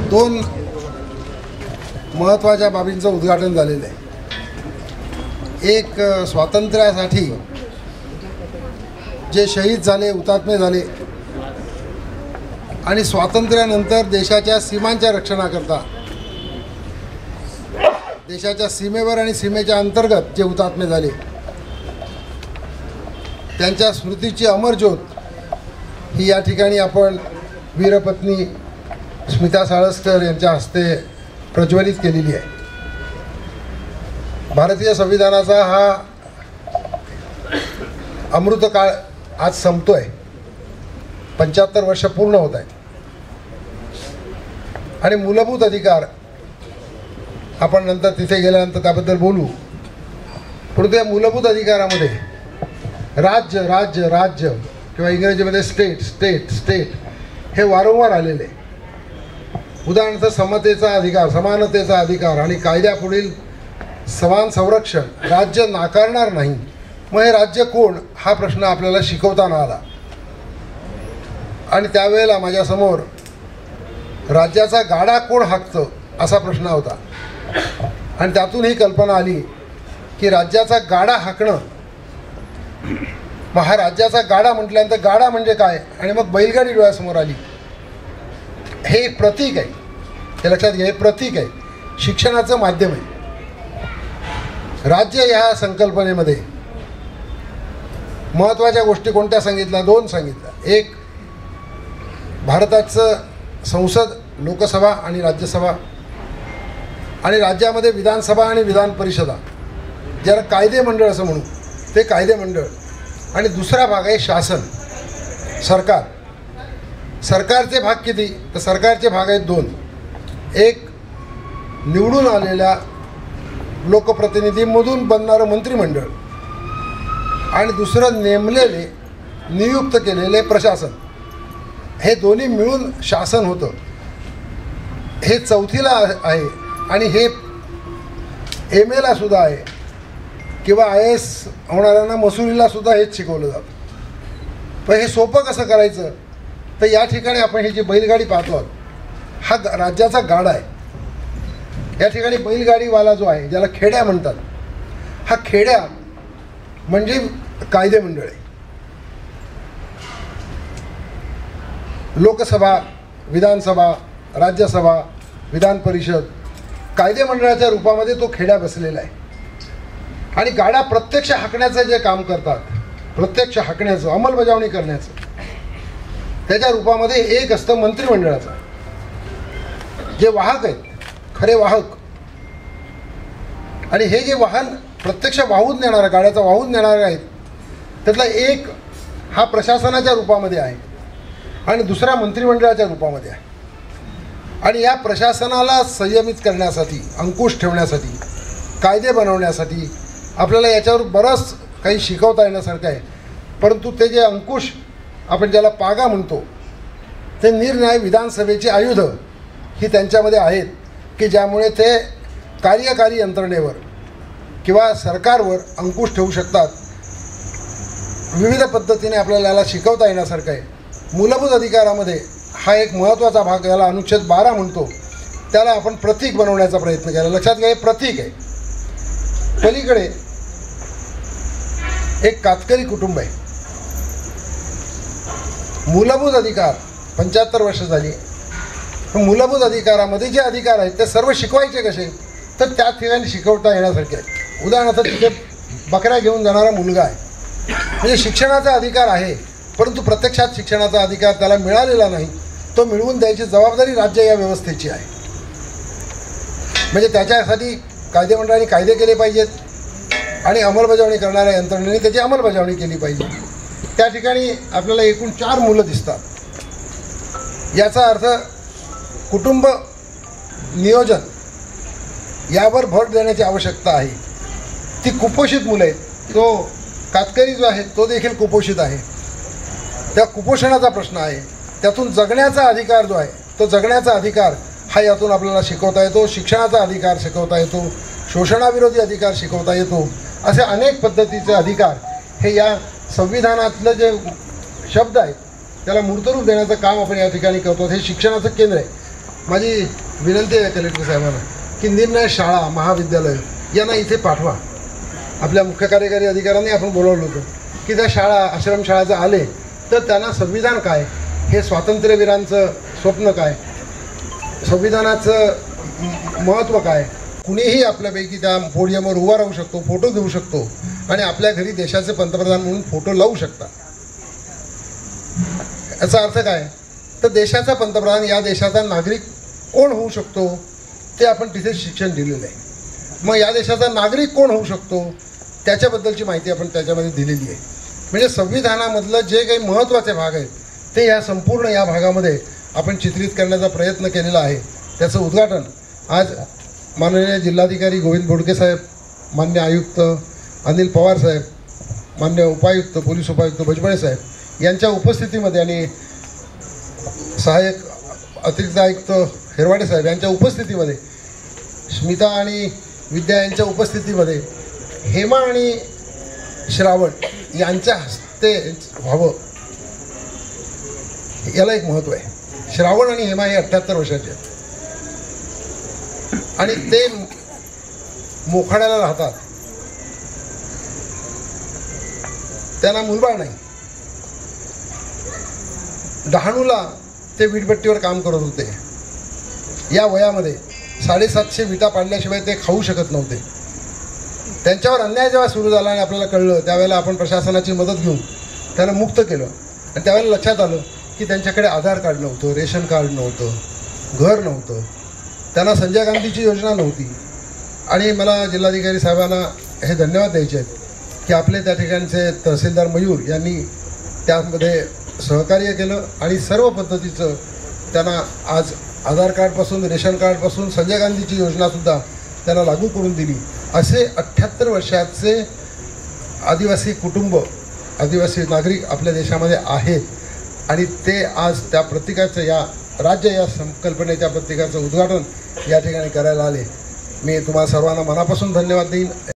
दोन महत्त्वाच्या बाबींचं उद्घाटन झालेलं आहे. एक, स्वातंत्र्यासाठी जे शहीद झाले, हुतात्मे झाले आणि स्वातंत्र्यानंतर देशाच्या सीमांच्या रक्षणाकरता देशाच्या सीमेवर आणि सीमेच्या अंतर्गत जे हुतात्मे झाले त्यांच्या स्मृतीची अमरज्योत ही या ठिकाणी आपण वीरपत्नी स्मिता साळसकर यांच्या हस्ते प्रज्वलित केलेली आहे. भारतीय संविधानाचा हा अमृतकाळ आज संपतोय. 75 वर्ष पूर्ण होत आहेत आणि मूलभूत अधिकार आपण नंतर तिथे गेल्यानंतर त्याबद्दल बोलू. परंतु या मूलभूत अधिकारामध्ये राज्य राज्य राज्य किंवा इंग्रजीमध्ये स्टेट स्टेट स्टेट हे वारंवार आलेले. उदाहरणार्थ समतेचा अधिकार, समानतेचा अधिकार आणि कायद्यापुढील समान संरक्षण राज्य नाकारणार नाही. मग हे राज्य कोण हा प्रश्न आपल्याला शिकवताना आला आणि त्यावेळेला माझ्यासमोर राज्याचा गाडा कोण हाकतं असा प्रश्न होता आणि त्यातून ही कल्पना आली की राज्याचा गाडा हाकणं. मग हा राज्याचा गाडा म्हटल्यानंतर गाडा म्हणजे काय आणि मग बैलगाडी डोळ्यासमोर आली. हे एक प्रतीक आहे, हे लक्षात घ्या. हे प्रतीक आहे, शिक्षणाचं माध्यम आहे. राज्य ह्या संकल्पनेमध्ये महत्त्वाच्या गोष्टी कोणत्या सांगितल्या? 2 सांगितल्या. एक, भारताचं संसद, लोकसभा आणि राज्यसभा आणि राज्यामध्ये विधानसभा आणि विधान परिषदा, ज्याला कायदे मंडळ असं म्हणू, ते कायदे मंडळ. आणि दुसरा भाग आहे शासन, सरकार. सरकारचे भाग किती? तर सरकारचे भाग आहेत 2. एक, निवडून आलेल्या लोकप्रतिनिधींमधून बनणारं मंत्रिमंडळ आणि दुसरं नेमलेले, नियुक्त केलेले प्रशासन. हे दोन्ही मिळून शासन होतं. हे 4थीला आहे आणि हे MAला सुद्धा आहे किंवा IAS होणाऱ्यांना मसुरीला सुद्धा हेच शिकवलं जातं. पण हे सोपं कसं करायचं? तर या ठिकाणी आपण ही जी बैलगाडी पाहतो हा राज्याचा गाडा आहे. या ठिकाणी बैलगाडीवाला जो आहे, ज्याला खेड्या म्हणतात, हा खेड्या म्हणजे कायदे मंडळ आहे. लोकसभा, विधानसभा, राज्यसभा, विधान परिषद कायदे मंडळाच्या रूपामध्ये तो खेड्या बसलेला आहे. आणि गाडा प्रत्यक्ष हाकण्याचं जे काम करतात, प्रत्यक्ष हाकण्याचं, अंमलबजावणी करण्याचं, त्याच्या रूपामध्ये एक असतं मंत्रिमंडळाचं, जे वाहक आहेत, खरे वाहक. आणि हे जे वाहन प्रत्यक्ष वाहून नेणारं, गाड्याचा वाहून नेणारे आहेत, त्यातला एक हा प्रशासनाच्या रूपामध्ये आहे आणि दुसरा मंत्रिमंडळाच्या रूपामध्ये आहे. आणि या प्रशासनाला संयमित करण्यासाठी, अंकुश ठेवण्यासाठी, कायदे बनवण्यासाठी आपल्याला याच्यावर बरंच काही शिकवता येण्यासारखं आहे. परंतु ते जे अंकुश, आपण ज्याला पागा म्हणतो, ते निरनिराळी विधानसभेची आयुधं ही त्यांच्यामध्ये आहेत की ज्यामुळे ते कार्यकारी यंत्रणेवर किंवा सरकारवर अंकुश ठेवू शकतात. विविध पद्धतीने आपल्याला याला शिकवता येण्यासारखं आहे. मूलभूत अधिकारामध्ये हा एक महत्त्वाचा भाग, याला अनुच्छेद 12 म्हणतो, त्याला आपण प्रतीक बनवण्याचा प्रयत्न केला. लक्षात घ्या, हे प्रतीक आहे. पलीकडे एक कातकरी कुटुंब आहे. मूलभूत अधिकार 75 वर्ष झाली. मूलभूत अधिकारामध्ये जे अधिकार आहेत ते सर्व शिकवायचे कसे? तर त्या ठिकाणी शिकवता येण्यासारखे आहे. उदाहरणार्थ तिथे बकऱ्या घेऊन जाणारा मुलगा आहे, म्हणजे शिक्षणाचा अधिकार आहे, परंतु प्रत्यक्षात शिक्षणाचा अधिकार त्याला मिळालेला नाही. तो मिळवून द्यायची जबाबदारी राज्य या व्यवस्थेची आहे. म्हणजे त्याच्यासाठी कायदे मंडळाने कायदे केले पाहिजेत आणि अंमलबजावणी करणाऱ्या यंत्रणेने त्याची अंमलबजावणी केली पाहिजे. त्या ठिकाणी आपल्याला एकूण 4 मुलं दिसतात. याचा अर्थ कुटुंब नियोजन यावर भर देण्याची आवश्यकता आहे. ती कुपोषित मुलं आहेत. तो कातकरी जो आहे तो देखील कुपोषित आहे. त्या कुपोषणाचा प्रश्न आहे. त्यातून जगण्याचा अधिकार जो आहे, तो जगण्याचा अधिकार हा यातून आपल्याला शिकवता येतो. शिक्षणाचा अधिकार शिकवता येतो. शोषणाविरोधी अधिकार शिकवता येतो. असे अनेक पद्धतीचे अधिकार हे या संविधानातलं जे शब्द आहेत त्याला मूर्तरूप देण्याचं काम आपण या ठिकाणी करतो. हे शिक्षणाचं केंद्र आहे. माझी विनंती आहे कलेक्टर साहेबांना की निर्णय शाळा महाविद्यालय यांना इथे पाठवा. आपल्या मुख्य कार्यकारी अधिकाऱ्यांनी आपण बोलावलं होतं की त्या शाळा आश्रमशाळा जर आले तर त्यांना संविधान काय, हे स्वातंत्र्यवीरांचं स्वप्न काय, संविधानाचं महत्त्व काय, कुणीही आपल्यापैकी त्या पोडियमवर उभा राहू शकतो, फोटो घेऊ शकतो आणि आपल्या घरी देशाचे पंतप्रधान म्हणून फोटो लावू शकता. याचा अर्थ काय, तर देशाचा पंतप्रधान या देशाचा नागरिक कोण होऊ शकतो ते आपण तिथे शिक्षण दिलेलं आहे. मग या देशाचा नागरिक कोण होऊ शकतो त्याच्याबद्दलची माहिती आपण त्याच्यामध्ये दिलेली आहे. म्हणजे संविधानामधलं जे काही महत्त्वाचे भाग आहेत ते या संपूर्ण या भागामध्ये आपण चित्रित करण्याचा प्रयत्न केलेला आहे. त्याचं उद्घाटन आज माननीय जिल्हाधिकारी गोविंद बोडके साहेब, मान्य आयुक्त अनिल पवार साहेब, मान्य उपायुक्त पोलीस उपायुक्त भुजबळ साहेब यांच्या उपस्थितीमध्ये आणि सहाय्यक अतिरिक्त आयुक्त हिरवाडे साहेब यांच्या उपस्थितीमध्ये, स्मिता आणि विद्या यांच्या उपस्थितीमध्ये हेमा आणि श्रावण यांच्या हस्ते व्हावं, याला एक महत्त्व आहे. श्रावण आणि हेमा हे 78 वर्षाचे आहेत आणि ते मोखाड्याला राहतात, त्यांना मुलबाळ नाही. डहाणूला ते वीटभट्टीवर काम करत होते. या वयामध्ये 750 विटा पाडल्याशिवाय ते खाऊ शकत नव्हते. त्यांच्यावर अन्याय जेव्हा सुरू झाला आणि आपल्याला कळलं त्यावेळेला आपण प्रशासनाची मदत घेऊन त्यांना मुक्त केलं आणि त्यावेळेला लक्षात आलं की त्यांच्याकडे आधार कार्ड नव्हतं, रेशन कार्ड नव्हतं, घर नव्हतं, त्यांना संजय गांधीची योजना नव्हती. आणि मला जिल्हाधिकारी साहेबांना हे धन्यवाद द्यायचे आहेत की आपले त्या ठिकाणचे तहसीलदार मयूर यांनी त्यामध्ये सहकार्य केलं आणि सर्व पद्धतीचं त्यांना आज आधार कार्डपासून रेशन कार्डपासून संजय गांधीची योजनासुद्धा त्यांना लागू करून दिली. असे 78 वर्षाचे आदिवासी कुटुंब, आदिवासी नागरिक आपल्या देशामध्ये आहेत आणि ते आज त्या प्रतीकाचं, या राज्य या संकल्पनेच्या प्रतीकाचं उद्घाटन या ठिकाणी करायला आले. मी तुम्हाला सर्वांना मनापासून धन्यवाद देईन.